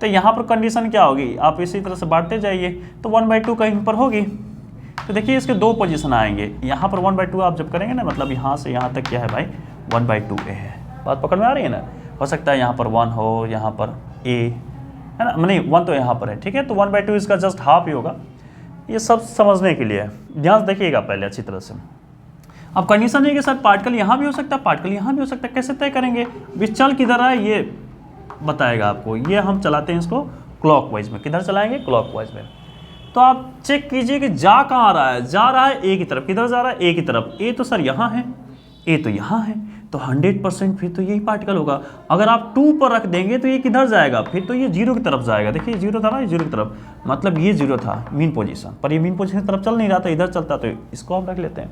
तो यहाँ पर कंडीशन क्या होगी, आप इसी तरह से बांटते जाइए, तो 1/2 कहीं पर होगी। तो देखिए इसके 2 पोजीशन आएंगे, यहाँ पर 1/2 आप जब करेंगे ना, मतलब यहाँ से यहाँ तक क्या है भाई 1/2 ए है। बात पकड़ में आ रही है ना। हो सकता है यहाँ पर 1 हो, यहाँ पर ए है ना, नहीं 1 तो यहाँ पर है, ठीक है। तो 1/2 इसका जस्ट हाफ ही होगा। ये सब समझने के लिए ध्यान देखिएगा पहले अच्छी तरह से। अब कंडीशन है कि सर पार्टिकल यहाँ भी हो सकता है, पार्टिकल यहाँ भी हो सकता है, कैसे तय करेंगे? चल किधर है ये बताएगा आपको। ये हम चलाते हैं इसको क्लॉकवाइज में, किधर चलाएंगे, क्लॉकवाइज में। तो आप चेक कीजिए कि जा कहाँ रहा है, जा रहा है ए की तरफ। किधर जा रहा है, ए की तरफ। ए तो सर यहाँ है, ए तो यहाँ है, तो 100% फिर तो यही पार्टिकल होगा। अगर आप 2 पर रख देंगे तो ये किधर जाएगा, फिर तो ये 0 की तरफ जाएगा। देखिए 0 था ना, ये 0 की तरफ, मतलब ये 0 था मीन पोजीशन, पर ये मीन पोजीशन की तरफ चल नहीं रहा था, इधर चलता, तो इसको हम रख लेते हैं।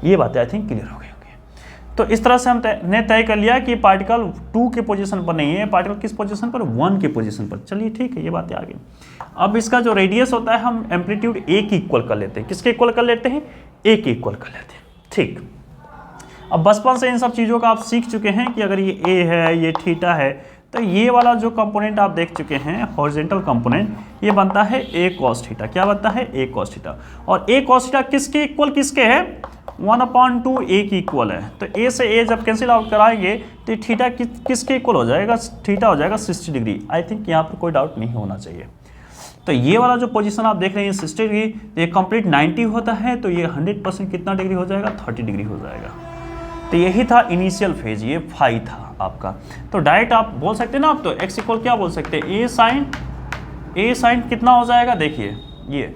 ये बातें आई थिंक क्लियर हो गई होंगी। तो इस तरह से हमने तय कर लिया कि पार्टिकल 2 के पोजीशन पर नहीं है, पार्टिकल किस पोजीशन पर, 1 के पोजीशन पर। चलिए ठीक है, ये बातें आ गई। अब इसका जो रेडियस होता है हम एम्पलीट्यूड ए की इक्वल कर लेते हैं। किसके इक्वल कर लेते हैं, ए के इक्वल कर लेते हैं, ठीक। अब बचपन से इन सब चीज़ों का आप सीख चुके हैं कि अगर ये ए है, ये थीटा है, तो ये वाला जो कंपोनेंट आप देख चुके हैं हॉरिजॉन्टल कंपोनेंट, ये बनता है ए कॉस थीटा। क्या बनता है, ए कॉस थीटा। और ए कॉस थीटा किसके इक्वल, किसके है, 1/2 ए की इक्वल है। तो ए से ए जब कैंसिल आउट कराएंगे तो थीटा किसके इक्वल हो जाएगा, थीटा हो जाएगा 60 डिग्री। आई थिंक यहाँ पर कोई डाउट नहीं होना चाहिए। तो ये वाला जो पोजीशन आप देख रहे हैं 60 डिग्री, ये कंप्लीट 90 होता है, तो ये 100% कितना डिग्री हो जाएगा, 30 डिग्री हो जाएगा। तो यही था इनिशियल फेज, ये फाई था आपका। तो डायरेक्ट आप बोल सकते हैं ना, आप तो एक्स इक्वल क्या बोल सकते हैं, ए साइन कितना हो जाएगा, देखिए ये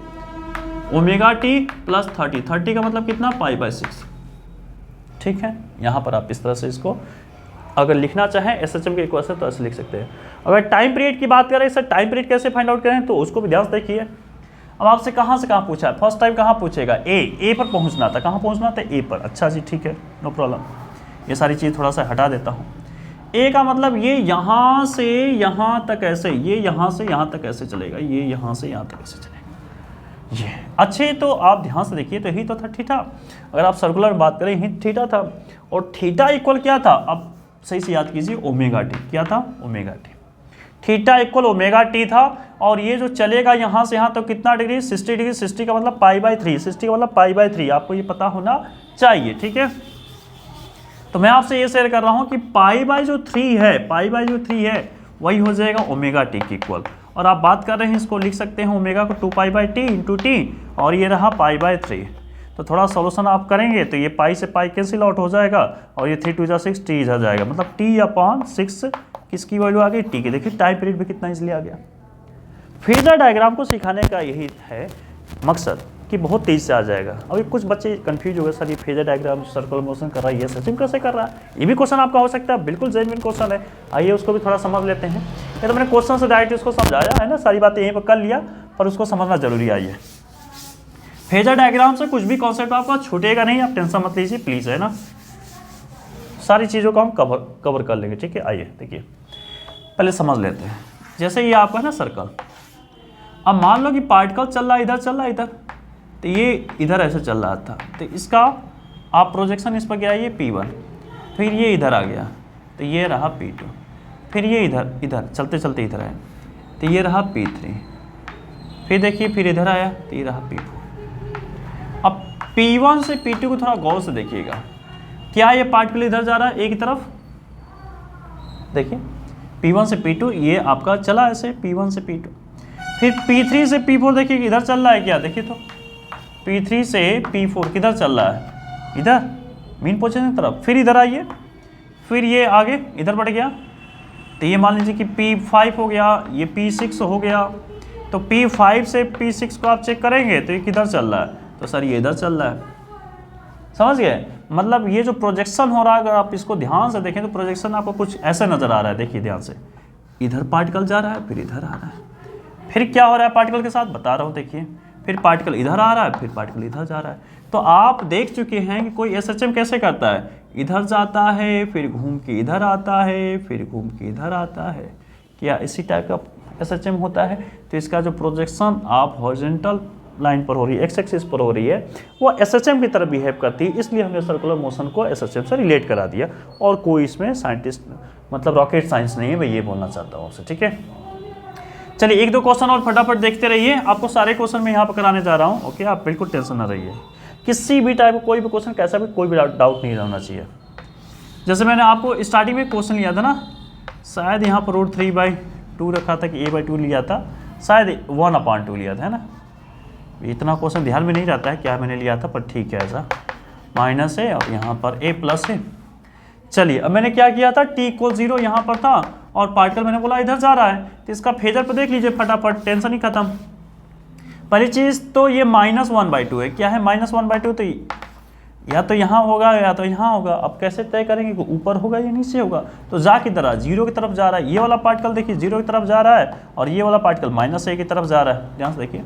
ओमेगा टी प्लस 30, 30 का मतलब कितना, पाई/6। ठीक है, यहाँ पर आप इस तरह से इसको अगर लिखना चाहें एसएचएम के इक्वेशन तो ऐसे लिख सकते हैं। अगर टाइम पीरियड की बात करें, सर टाइम पीरियड कैसे फाइंड आउट करें, तो उसको भी ध्यान से देखिए। अब आपसे कहाँ से कहाँ पूछा है, फर्स्ट टाइम कहाँ पूछेगा, ए पर पहुँचना था, कहाँ पहुँचना था, ए पर। अच्छा जी, ठीक है, नो प्रॉब्लम। ये सारी चीज़ थोड़ा सा हटा देता हूँ। ए का मतलब ये यहाँ से यहाँ तक ऐसे, ये यहाँ से यहाँ तक ऐसे चलेगा, ये यहाँ से यहाँ तक ऐसे चलेगा, ये अच्छे। तो आप ध्यान से देखिए, तो यही तो था थीटा। अगर आप सर्कुलर बात करें, यही थीटा था, और थीटा इक्वल क्या था, अब सही से याद कीजिए, ओमेगा टी। क्या था, omega T. Theta equal omega T था, और ये जो चलेगा यहाँ से यहाँ तो कितना डिग्री, 60 डिग्री। 60 का मतलब पाई/3, 60 का मतलब पाई/3, आपको ये पता होना चाहिए। ठीक है, तो मैं आपसे ये शेयर कर रहा हूँ कि पाई/3 है, पाई/3 है वही हो जाएगा ओमेगा टी के इक्वल। और आप बात कर रहे हैं, इसको लिख सकते हैं ओमेगा को 2π/t इंटू टी, और ये रहा पाई/3। तो थोड़ा सॉल्यूशन आप करेंगे तो ये पाई से पाई कैंसिल आउट हो जाएगा, और ये 3 2 जा 6, टी इधर जाएगा, मतलब t/6 किसकी वैल्यू आ गई, टी की। देखिए टाइम पीरियड भी कितना इजीली आ गया। फेजर डायग्राम को सिखाने का यही है मकसद कि बहुत तेज से आ जाएगा। अभी कुछ बच्चे कंफ्यूज हो गए, सर ये फेजर डायग्राम सर्कुलर मोशन कर रहा है, ये सचिन कैसे कर रहा है, ये भी क्वेश्चन आपका हो सकता है, बिल्कुल जेन्युइन क्वेश्चन है। आइए उसको भी थोड़ा समझ लेते हैं। ये तो मैंने क्वेश्चन से डायरेक्ट उसको समझाया है ना, सारी बातें यहीं पर कर लिया, पर उसको समझना जरूरी। आइए, फेजर डायग्राम से कुछ भी कॉन्सेप्ट आपका छूटेगा नहीं, आप टेंशन मत लीजिए प्लीज़, है ना। सारी चीज़ों को हम कवर कर लेंगे। ठीक है, आइए देखिए, पहले समझ लेते हैं। जैसे ये आपका है ना सर्कल, अब मान लो कि पार्टिकल चल रहा है इधर, चल रहा है इधर, तो ये इधर ऐसे चल रहा था, तो इसका आप प्रोजेक्शन इस पर गिराइए P1, फिर ये इधर आ गया तो ये रहा P2, फिर ये इधर इधर चलते चलते इधर आया तो ये रहा P3, फिर देखिए फिर इधर आया तो ये रहा P4। अब P1 से P2 को थोड़ा गौर से देखिएगा, क्या ये पार्टिकल इधर जा रहा है एक तरफ, देखिए P1 से P2 ये आपका चला ऐसे, P1 से P2, फिर P3 से P4 देखिए इधर चल रहा है क्या, देखिए तो P3 से P4 किधर चल रहा है, इधर मेन पोजीशन की तरफ, फिर इधर आइए, फिर ये आगे इधर बढ़ गया, तो ये मान लीजिए कि P5 हो गया, ये P6 हो गया, तो P5 से P6 को आप चेक करेंगे तो ये किधर चल रहा है, तो सर ये इधर चल रहा है, समझ गए। मतलब ये जो प्रोजेक्शन हो रहा है, अगर आप इसको ध्यान से देखें तो प्रोजेक्शन आपको कुछ ऐसे नज़र आ रहा है, देखिए ध्यान से, इधर पार्टिकल जा रहा है, फिर इधर आ रहा है, फिर क्या हो रहा है पार्टिकल के साथ बता रहा हूँ, देखिए फिर पार्टिकल इधर आ रहा है, फिर पार्टिकल इधर जा रहा है। तो आप देख चुके हैं कि कोई एसएचएम कैसे करता है, इधर जाता है, फिर घूम के इधर आता है, फिर घूम के इधर आता है, क्या इसी टाइप का एसएचएम होता है। तो इसका जो प्रोजेक्शन आप हॉरिजॉन्टल लाइन पर हो रही है, एक्स एक्सिस पर हो रही है, वो एसएचएम की तरह बिहेव करती है, इसलिए हमने सर्कुलर मोशन को एसएचएम से रिलेट करा दिया। और कोई इसमें साइंटिस्ट मतलब रॉकेट साइंस नहीं है, मैं ये बोलना चाहता हूँ उससे, ठीक है। चलिए एक दो क्वेश्चन और फटाफट देखते रहिए, आपको सारे क्वेश्चन मैं यहाँ पर कराने जा रहा हूँ, ओके, आप बिल्कुल टेंशन ना रहिए। किसी भी टाइप का कोई भी क्वेश्चन कैसा भी कोई भी डाउट नहीं रहना चाहिए। जैसे मैंने आपको स्टार्टिंग में क्वेश्चन लिया था ना, शायद यहाँ पर √3/2 रखा था कि a/2 लिया था, शायद 1/2 लिया था, है ना। इतना क्वेश्चन ध्यान में नहीं रहता है क्या मैंने लिया था, पर ठीक है, ऐसा माइनस है और यहाँ पर a+ है। चलिए अब मैंने क्या किया था, t = 0 यहाँ पर था और पार्टिकल मैंने बोला इधर जा रहा है, तो इसका फेजर पर देख लीजिए फटाफट, टेंशन ही खत्म। पहली चीज़ तो ये -1/2 है, क्या है -1/2, तो या तो यहाँ होगा या तो यहाँ होगा। अब कैसे तय करेंगे कि ऊपर होगा या नीचे होगा, तो जा किधर रहा, 0 की तरफ जा रहा है। ये वाला पार्टिकल देखिए 0 की तरफ जा रहा है और ये वाला पार्टिकल -a की तरफ जा रहा है, ध्यान से देखिए,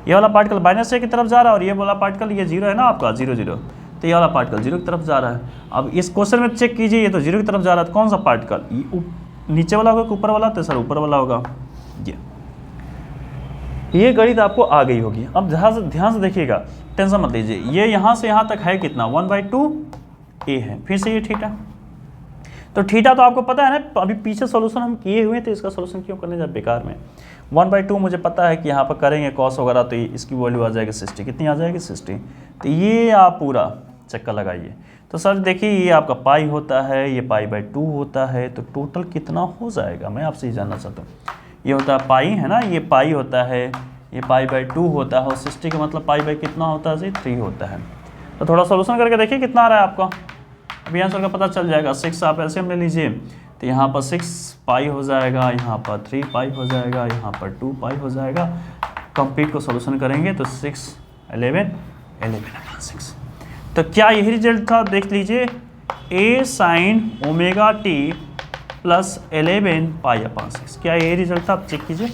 ये वाला पार्टिकल -a की तरफ जा रहा है और ये वाला पार्टिकल, ये 0 है ना आपका, 0 0, तो ये वाला पार्टिकल 0 की तरफ जा रहा है। अब इस क्वेश्चन में चेक कीजिए, ये तो 0 की तरफ जा रहा है, तो कौन सा पार्टिकल, नीचे वाला होगा ऊपर वाला, तो सर ऊपर वाला होगा। ये गणित आपको आ गई होगी। अब ध्यान से देखिएगा, टेंशन मत लीजिए, ये यहाँ से यहाँ तक है कितना, 1/2 a है, फिर से ये थीटा, तो थीटा तो आपको पता है ना, अभी पीछे सॉल्यूशन हम किए हुए तो इसका सॉल्यूशन क्यों करने जाए बेकार में। 1/2 मुझे पता है कि यहाँ पर करेंगे कॉस वगैरह, तो इसकी वैल्यू आ जाएगी 60, कितनी आ जाएगी 60, तो ये आप पूरा चक्कर लगाइए। तो सर देखिए ये आपका पाई होता है, ये पाई/2 होता है, तो टोटल कितना हो जाएगा, मैं आपसे ये जानना चाहता हूँ। ये होता है पाई, है ना, ये पाई होता है, ये पाई/2 होता है और 60 का मतलब पाई कितना होता है, 3 होता है। तो थोड़ा सॉल्यूशन करके देखिए कितना आ रहा है आपका, अभी आंसर का पता चल जाएगा। 6 आप एलसीएम ले लीजिए, तो यहाँ पर 6 पाई हो जाएगा, यहाँ पर 3 पाई हो जाएगा, यहाँ पर 2 पाई हो जाएगा। कंप्लीट को सॉल्यूशन करेंगे तो 6 11 11/6। तो क्या यही रिजल्ट था, देख लीजिए, a sin omega T plus 11 पाई/6। क्या यही रिजल्ट था? आप चेक कीजिए,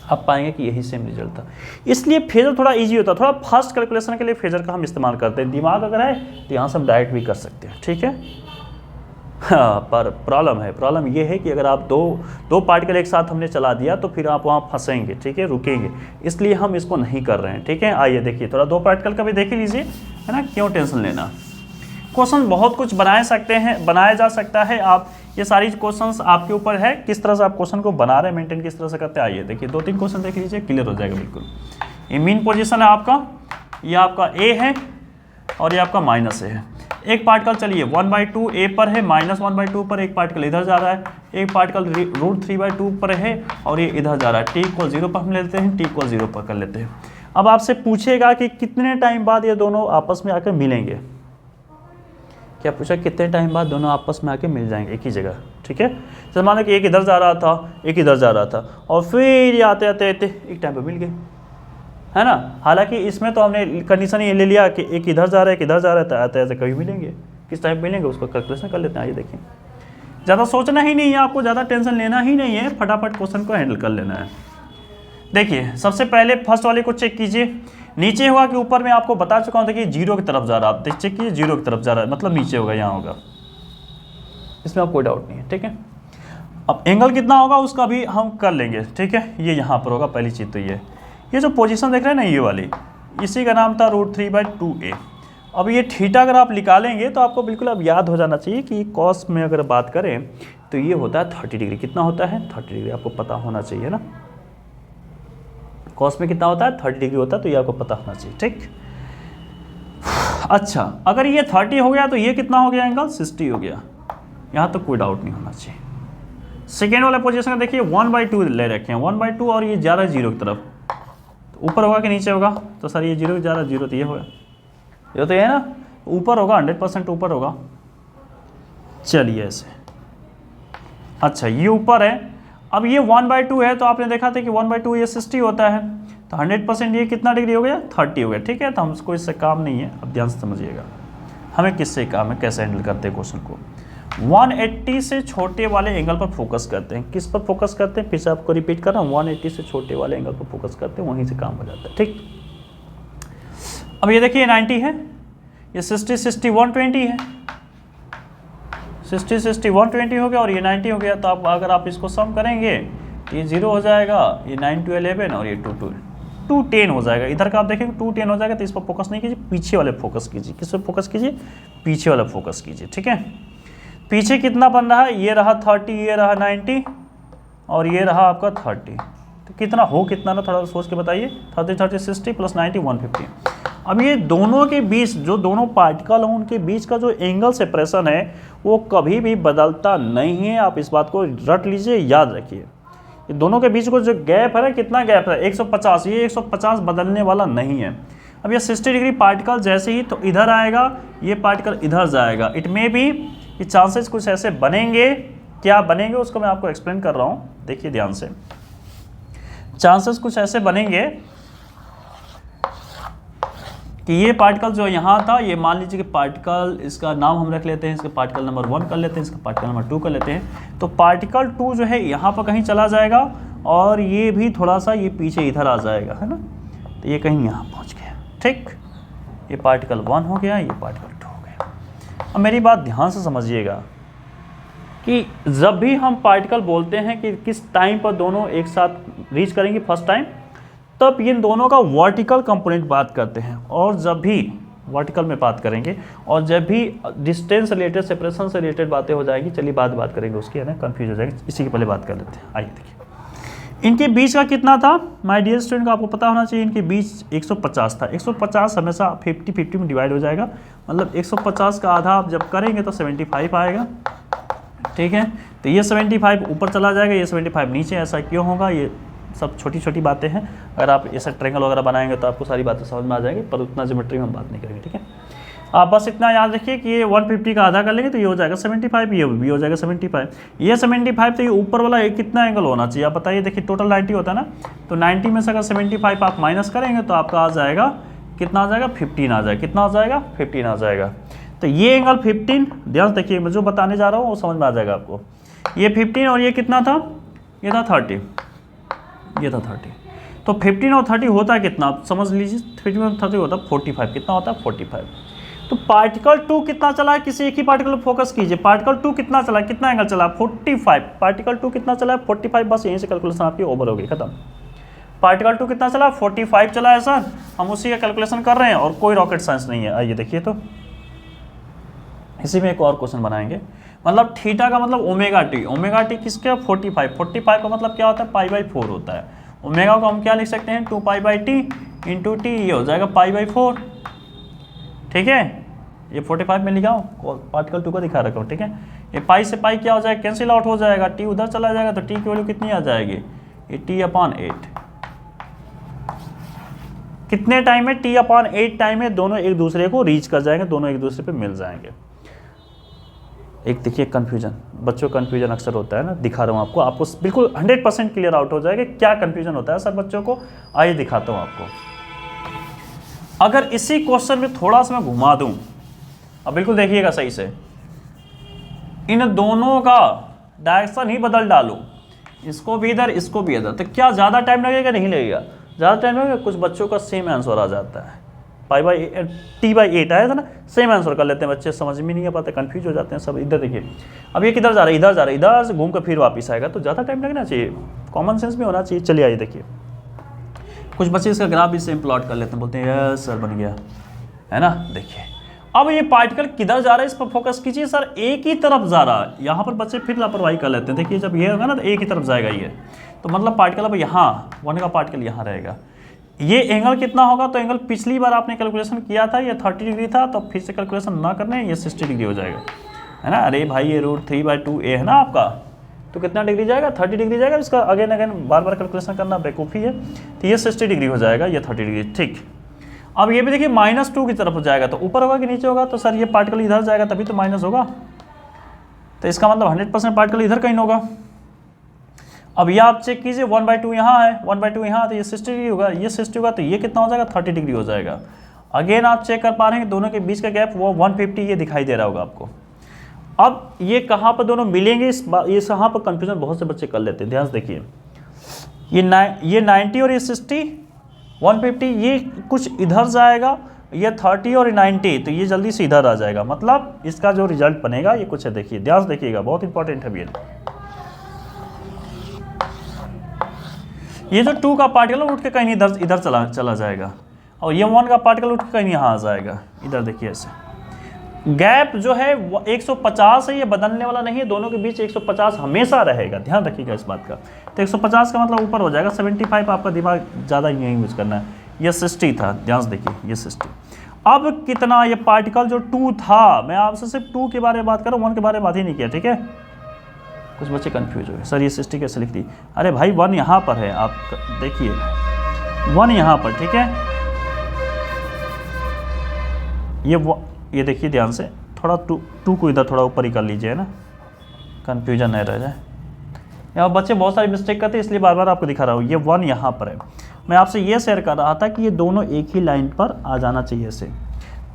आप पाएंगे कि यही सेम रिजल्ट था। इसलिए फेजर थोड़ा इजी होता है, थोड़ा फास्ट कैलकुलेशन के लिए फेजर का हम इस्तेमाल करते हैं। दिमाग अगर है तो यहाँ से हम डायरेक्ट भी कर सकते हैं, ठीक है। हाँ, पर प्रॉब्लम ये है कि अगर आप दो पार्टिकल एक साथ हमने चला दिया तो फिर आप वहाँ फंसेंगे, ठीक है, रुकेंगे, इसलिए हम इसको नहीं कर रहे हैं, ठीक है। आइए देखिए, थोड़ा दो पार्टिकल का भी देख लीजिए, है ना, क्यों टेंशन लेना। क्वेश्चन बहुत कुछ बनाया जा सकता है। आप ये सारी क्वेश्चंस आपके ऊपर है, किस तरह से आप क्वेश्चन को बना रहे हैं, मेंटेन किस तरह से करते हैं। आइए देखिए, 2-3 क्वेश्चन देख लीजिए, क्लियर हो जाएगा बिल्कुल। ये मीन पोजीशन है आपका, ये आपका ए है और ये आपका माइनस ए है। एक पार्टिकल चलिए 1/2 ए पर है, -1/2 पर एक पार्टिकल इधर जा रहा है, एक पार्टिकल √3/2 पर है और ये इधर जा रहा है। t = 0 पर हम लेते हैं, t = 0 पर कर लेते हैं। अब आपसे पूछेगा कि कितने टाइम बाद ये दोनों आपस में आकर मिलेंगे। क्या पूछा? कितने टाइम बाद दोनों आपस में आके मिल जाएंगे एक ही जगह, ठीक है। जैसे मान लो कि एक इधर जा रहा था, एक इधर जा रहा था और फिर ये आते आते एक टाइम पे मिल गए, है ना। हालांकि इसमें तो हमने कंडीशन ये ले लिया कि एक इधर जा रहा है, एक इधर जा रहा है, तो आते आते कभी मिलेंगे, किस टाइम मिलेंगे उसको कैलकुलेशन कर लेते हैं। आइए देखिए, ज़्यादा सोचना ही नहीं है आपको, ज़्यादा टेंशन लेना ही नहीं है, फटाफट क्वेश्चन को हैंडल कर लेना है। देखिए, सबसे पहले फर्स्ट वाले को चेक कीजिए, नीचे हुआ कि ऊपर में आपको बता चुका हूँ। देखिए 0 की तरफ जा रहा है, आप चेक कीजिए 0 की तरफ जा रहा है, मतलब नीचे होगा, यहाँ होगा, इसमें आप कोई डाउट नहीं है, ठीक है। अब एंगल कितना होगा उसका भी हम कर लेंगे, ठीक है। ये यहाँ पर होगा, पहली चीज़ तो ये जो पोजीशन देख रहे हैं ना, ये वाली, इसी का नाम था √3/2a। अब ये थीटा अगर आप निकालेंगे तो आपको बिल्कुल अब याद हो जाना चाहिए कि कॉस में अगर बात करें तो ये होता है 30 डिग्री। कितना होता है? 30 डिग्री, आपको पता होना चाहिए ना। कॉस में कितना होता है? 30 डिग्री होता है, तो ये आपको पता होना चाहिए, ठीक। अच्छा, अगर ये 30 हो गया तो ये कितना हो गया? एंगल 60 हो गया, यहाँ तो कोई डाउट नहीं होना चाहिए। सेकेंड वाला पोजीशन देखिए 1/2 ले रखे हैं, 1/2 और ये जा रहा है 0 की तरफ, तो ऊपर होगा कि नीचे होगा? तो सर ये 0 जा रहा है, 0 तो ये होगा, ये तो ये है ना, ऊपर होगा, 100% ऊपर होगा। चलिए ऐसे, अच्छा ये ऊपर है। अब ये 1/2 है, तो आपने देखा था कि 1/2 ये 60 होता है, तो 100% ये कितना डिग्री हो गया? 30 हो गया, ठीक है। तो हमको इससे काम नहीं है, अब ध्यान से समझिएगा, हमें किससे काम है, कैसे हैंडल करते हैं क्वेश्चन को। 180 से छोटे वाले एंगल पर फोकस करते हैं। किस पर फोकस करते हैं? फिर से आपको रिपीट कर रहा हूँ, 180 से छोटे वाले एंगल पर फोकस करते हैं, वहीं से काम हो जाता है, ठीक। अब ये देखिए 90 है, ये 60 60 120 है, 60 60 120 हो गया और ये 90 हो गया। तो आप अगर आप इसको सम करेंगे तो ये 0 हो जाएगा, ये 9 to 11 और ये 2 10 हो जाएगा। इधर का आप देखेंगे 2 10 हो जाएगा, तो इस पर फोकस नहीं कीजिए, पीछे वाले फोकस कीजिए। किस पर फोकस कीजिए? पीछे वाला फोकस कीजिए, ठीक है। पीछे कितना बन रहा है? ये रहा 30, ये रहा 90 और ये रहा आपका 30। तो कितना हो, कितना ना, थोड़ा सोच के बताइए। 30 30 60 प्लस 90 150। अब ये दोनों के बीच, जो दोनों पार्टिकल हैं उनके बीच का जो एंगल सेपरेशन है वो कभी भी बदलता नहीं है। आप इस बात को रट लीजिए, याद रखिए। ये दोनों के बीच को जो गैप है, कितना गैप है? 150। ये 150 बदलने वाला नहीं है। अब ये 60 डिग्री पार्टिकल जैसे ही तो इधर आएगा, ये पार्टिकल इधर जाएगा। इट मे बी कि चांसेस कुछ ऐसे बनेंगे, क्या बनेंगे उसको मैं आपको एक्सप्लेन कर रहा हूँ, देखिए ध्यान से। चांसेस कुछ ऐसे बनेंगे कि ये पार्टिकल जो यहाँ था, ये मान लीजिए कि पार्टिकल, इसका नाम हम रख लेते हैं, इसका पार्टिकल नंबर 1 कर लेते हैं, इसका पार्टिकल नंबर 2 कर लेते हैं। तो पार्टिकल 2 जो है यहाँ पर कहीं चला जाएगा और ये भी थोड़ा सा ये पीछे इधर आ जाएगा, है ना। तो ये कहीं यहाँ पहुँच गया, ठीक। ये पार्टिकल 1 हो गया, ये पार्टिकल 2 हो गया। अब मेरी बात ध्यान से समझिएगा कि जब भी हम पार्टिकल बोलते हैं कि किस टाइम पर दोनों एक साथ रीच करेंगे फर्स्ट टाइम, तब इन दोनों का वर्टिकल कंपोनेंट बात करते हैं। और जब भी वर्टिकल में बात करेंगे और जब भी डिस्टेंस रिलेटेड, सेपरेशन से रिलेटेड बातें हो जाएगी, चलिए बात करेंगे उसकी, है ना, कंफ्यूज हो जाएगी। इसी के पहले बात कर लेते हैं। आइए देखिए, इनके बीच का कितना था माय डियर स्टूडेंट, का आपको पता होना चाहिए। इनके बीच 150 था। 150 हमेशा 50-50 में डिवाइड हो जाएगा, मतलब 150 का आधा आप जब करेंगे तो 75 आएगा, ठीक है। तो ये 75 ऊपर चला जाएगा, ये 75 नीचे। ऐसा क्यों होगा? ये सब छोटी छोटी बातें हैं। अगर आप ऐसा ट्रायंगल वगैरह बनाएंगे तो आपको सारी बातें समझ में आ जाएंगी, पर उतना ज्योमेट्री में हम बात नहीं करेंगे, ठीक है। आप बस इतना याद रखिए कि ये 150 का आधा कर लेंगे तो ये हो जाएगा 75, ये भी हो जाएगा 75, ये 75, तो ये ऊपर वाला कितना एंगल होना चाहिए आप बताइए। देखिए टोटल 90 होता है ना, तो 90 में से अगर 75 आप माइनस करेंगे तो आपका आ जाएगा कितना आ जाएगा 15 आ जाएगा, कितना आ जाएगा 15 आ जाएगा। तो ये एंगल 15, ध्यान देखिए मैं जो बताने जा रहा हूँ वो समझ में आ जाएगा आपको। ये 15 और ये कितना था, ये था 30, ये था 30, तो 15 और 30 होता है कितना आप समझ लीजिए, 15 और 30 होता है 45, कितना होता है 45। तो पार्टिकल 2 कितना चला है, किसी एक ही पार्टिकल पर फोकस कीजिए। पार्टिकल 2 कितना चला है, कितना एंगल चला है 45, पार्टिकल 2 कितना चला है 45, बस यहीं से कैलकुलेशन आपकी ओवर हो गई, खत्म। पार्टिकल 2 कितना चला 45 चला है सर, हम उसी का कैलकुलेशन कर रहे हैं और कोई रॉकेट साइंस नहीं है। आइए देखिए, तो इसी में एक और क्वेश्चन बनाएंगे। मतलब थीटा का मतलब ओमेगा टी, ओमेगा टी किसका 45, 45 का मतलब क्या होता है π/4 होता है। ओमेगा को हम क्या लिख सकते हैं 2π/t इंटू टी, ये हो जाएगा π/4, ठीक है। ये 45 में लिखा हूँ, पार्टिकल 2 को दिखा रखा हूँ, ठीक है। ये पाई से पाई क्या हो जाएगा, कैंसिल आउट हो जाएगा, टी उधर चला जाएगा तो टी की वैल्यू कितनी आ जाएगी, ये t/8। कितने टाइम में, t/8 टाइम में दोनों एक दूसरे को रीच कर जाएंगे, दोनों एक दूसरे पे मिल जाएंगे। एक देखिए कन्फ्यूजन, बच्चों का कन्फ्यूजन अक्सर होता है ना, दिखा रहा हूँ आपको, आपको बिल्कुल 100% क्लियर आउट हो जाएगा क्या कन्फ्यूजन होता है सर बच्चों को। आइए दिखाता हूँ आपको। अगर इसी क्वेश्चन में थोड़ा सा मैं घुमा दूं, अब बिल्कुल देखिएगा सही से, इन दोनों का डायरेक्शन ही बदल डालूं, इसको भी इधर इसको भी इधर, तो क्या ज़्यादा टाइम लगेगा, नहीं लगेगा, ज़्यादा टाइम लगेगा। कुछ बच्चों का सेम आंसर आ जाता है, t/8 आया था ना, सेम आंसर कर लेते हैं बच्चे, समझ में नहीं आ पाते, कंफ्यूज हो जाते हैं सब। इधर देखिए, अब ये किधर जा रहा है, इधर जा रहा है, इधर से घूम कर फिर वापस आएगा, तो ज़्यादा टाइम लगना चाहिए, कॉमन सेंस भी होना चाहिए। चलिए आइए देखिए, कुछ बच्चे इसका ग्राफ भी सेम प्लॉट कर लेते हैं, बोलते हैं यस सर बन गया, है ना। देखिए अब ये पार्टिकल किधर जा रहा है, इस पर फोकस कीजिए। सर एक ही तरफ जा रहा है, यहाँ पर बच्चे फिर लापरवाही कर लेते हैं। देखिए जब ये होगा ना तो एक ही तरफ जाएगा ये, तो मतलब पार्टिकल अब यहाँ, वन का पार्टिकल यहाँ रहेगा। ये एंगल कितना होगा, तो एंगल पिछली बार आपने कैलकुलेशन किया था ये 30 डिग्री था, तो फिर से कैलकुलेशन ना करने, ये 60 डिग्री हो जाएगा, है ना। अरे भाई ये √3/2a है ना आपका, तो कितना डिग्री जाएगा 30 डिग्री जाएगा। इसका अगेन अगेन बार बार कैलकुलेशन करना बेवकूफ़ी है, तो ये 60 डिग्री हो जाएगा, ये 30 डिग्री, ठीक। अब ये भी देखिए -2 की तरफ हो जाएगा, तो ऊपर होगा कि नीचे होगा, तो सर ये पार्टिकल इधर जाएगा तभी तो माइनस होगा, तो इसका मतलब 100% पार्टिकल इधर कहीं होगा। अब ये आप चेक कीजिए 1/2 यहाँ है, 1/2 यहाँ, तो ये 60 डिग्री होगा, ये 60 होगा, तो ये कितना हो जाएगा 30 डिग्री हो जाएगा। अगेन आप चेक कर पा रहे हैं कि दोनों के बीच का गैप वो 150 ये दिखाई दे रहा होगा आपको। अब ये कहाँ पर दोनों मिलेंगे, ये यहाँ पर कंफ्यूजन बहुत से बच्चे कर लेते हैं, ध्यान से देखिए। ये 90 और ये 60, 150, ये कुछ इधर जाएगा, ये 30 और 90, तो ये जल्दी से इधर आ जाएगा। मतलब इसका जो रिजल्ट बनेगा ये कुछ है, देखिए ध्यान से देखिएगा, बहुत इंपॉर्टेंट है ये जो 2 का पार्टिकल उठ के कहीं इधर चला जाएगा, और ये 1 का पार्टिकल उठ के कहीं यहाँ आ जाएगा। इधर देखिए ऐसे गैप जो है 150 है, ये बदलने वाला नहीं है, दोनों के बीच 150 हमेशा रहेगा, ध्यान रखिएगा इस बात का। तो 150 का मतलब ऊपर हो जाएगा, 75 आपका दिमाग ज़्यादा यही यूज करना है। ये 60 था, ध्यान से देखिए ये 60। अब कितना ये पार्टिकल जो 2 था, मैं आपसे सिर्फ 2 के बारे में बात कर रहा हूँ, 1 के बारे में बात ही नहीं किया, ठीक है। कुछ बच्चे कंफ्यूज हो गए, सर ये 60 कैसे लिख दी, अरे भाई 1 यहाँ पर है, आप देखिए 1 यहाँ पर, ठीक है। ये देखिए ध्यान से, थोड़ा 2 को इधर थोड़ा ऊपर ही कर लीजिए ना, कंफ्यूजन नहीं रह जाए। यहाँ बच्चे बहुत सारी मिस्टेक करते हैं, इसलिए बार बार आपको दिखा रहा हूँ। ये 1 यहाँ पर है, मैं आपसे ये शेयर कर रहा था कि ये दोनों एक ही लाइन पर आ जाना चाहिए ऐसे,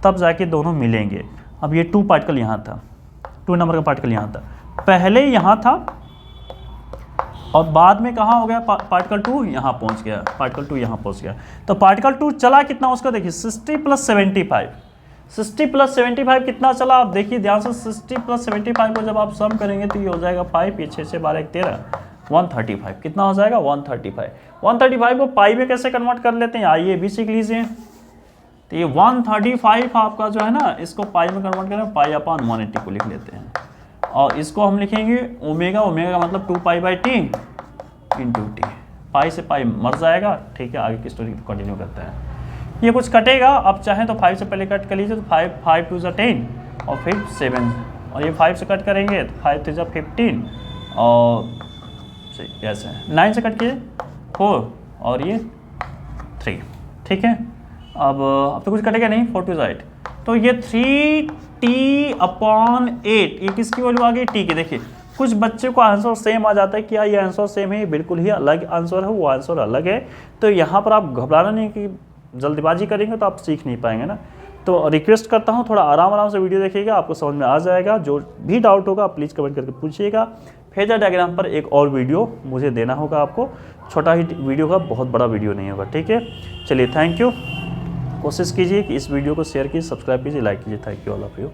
तब जाके दोनों मिलेंगे। अब ये 2 पार्टिकल यहाँ था, 2 नंबर का पार्टिकल यहाँ था, पहले यहाँ था और बाद में कहाँ हो गया, पार्टिकल 2 यहाँ पहुँच गया, पार्टिकल 2 यहाँ पहुँच गया। तो पार्टिकल 2 चला कितना उसका देखिए, 60 + 75, 60 + 75 कितना चला आप देखिए ध्यान से। 60 + 75 को जब आप सम करेंगे तो ये हो जाएगा 5, ये 6 से 12 1 13, 135, कितना हो जाएगा 135। 135 को पाई में कैसे कन्वर्ट कर लेते हैं, आइए भी सीख लीजिए। तो ये 135 आपका जो है ना, इसको पाई में कन्वर्ट करें, π/180 को लिख लेते हैं, और इसको हम लिखेंगे ओमेगा, ओमेगा का मतलब 2π/t इंटू टी, पाई से पाई मर जाएगा, ठीक है। आगे की स्टोरी कंटिन्यू करते हैं। ये कुछ कटेगा, आप चाहें तो 5 से पहले कट कर लीजिए, तो 5 2 10 और फिर 7, और ये 5 से कट करेंगे तो 5 3 15 और ऐसे 9 से कट कीजिए 4 और ये 3, ठीक है। अब तो कुछ कटेगा नहीं, 4 2 8, तो ये 3t/8 ये किसकी वैल्यू आ गई, टी की। देखिए कुछ बच्चे को आंसर सेम आ जाता है, क्या ये आंसर सेम है, बिल्कुल ही अलग आंसर है, वो आंसर अलग है। तो यहाँ पर आप घबराना नहीं कि जल्दबाजी करेंगे तो आप सीख नहीं पाएंगे ना। तो रिक्वेस्ट करता हूँ थोड़ा आराम से वीडियो देखिएगा, आपको समझ में आ जाएगा। जो भी डाउट होगा प्लीज़ कमेंट करके पूछिएगा। फेजर डायग्राम पर एक और वीडियो मुझे देना होगा आपको, छोटा ही वीडियो का, बहुत बड़ा वीडियो नहीं होगा, ठीक है। चलिए थैंक यू। कोशिश कीजिए कि इस वीडियो को शेयर कीजिए, सब्सक्राइब कीजिए, लाइक कीजिए। Thank you all of you.